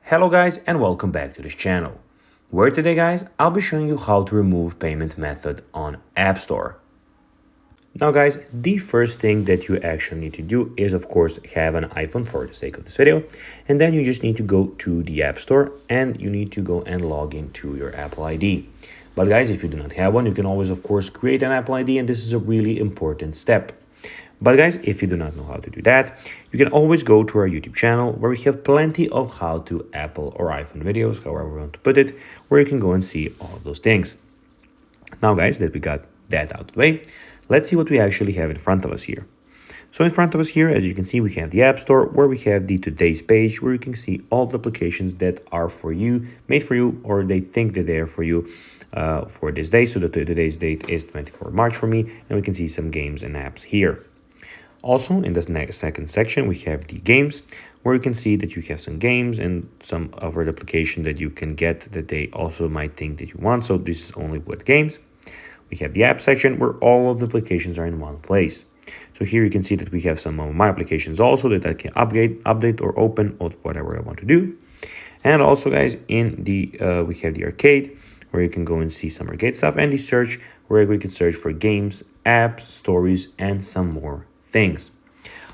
Hello guys and welcome back to this channel, where today guys I'll be showing you how to remove payment method on App Store. Now guys, the first thing that you actually need to do is of course have an iPhone for the sake of this video, and then you just need to go to the App Store and you need to go and log into your Apple ID. But guys, if you do not have one, you can always of course create an Apple ID, and this is a really important step. But guys, if you do not know how to do that, you can always go to our YouTube channel where we have plenty of how to Apple or iPhone videos, however we want to put it, where you can go and see all of those things. Now guys, that we got that out of the way, let's see what we actually have in front of us here. So in front of us here, as you can see, we have the App Store where we have the Today's page where you can see all the applications that are for you, made for you, or they think that they are for you for this day. So today's date is 24 March for me, and we can see some games and apps here. Also, in the second section, we have the games, where you can see that you have some games and some other application that you can get that they also might think that you want. So this is only with games. We have the app section where all of the applications are in one place. So here you can see that we have some of my applications also that I can update or open or whatever I want to do. And also guys, in the we have the arcade where you can go and see some arcade stuff, and the search where we can search for games, apps, stories, and some more things.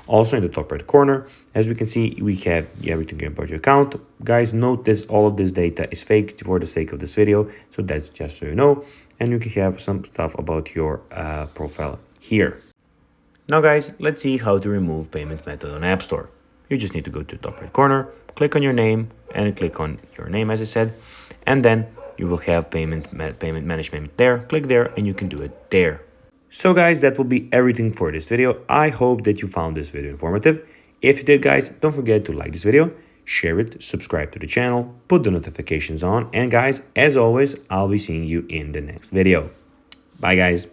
Also in the top right corner, as we can see, we have everything about your account. Guys, note this, all of this data is fake for the sake of this video, so that's just so you know. And you can have some stuff about your profile here. Now guys, let's see how to remove payment method on App Store. You just need to go to the top right corner, click on your name, and click on your name as I said, and then you will have payment management there. Click there and you can do it there. So guys, that will be everything for this video. I hope that you found this video informative. If you did guys, don't forget to like this video, share it, subscribe to the channel, put the notifications on, and guys, as always, I'll be seeing you in the next video. Bye guys.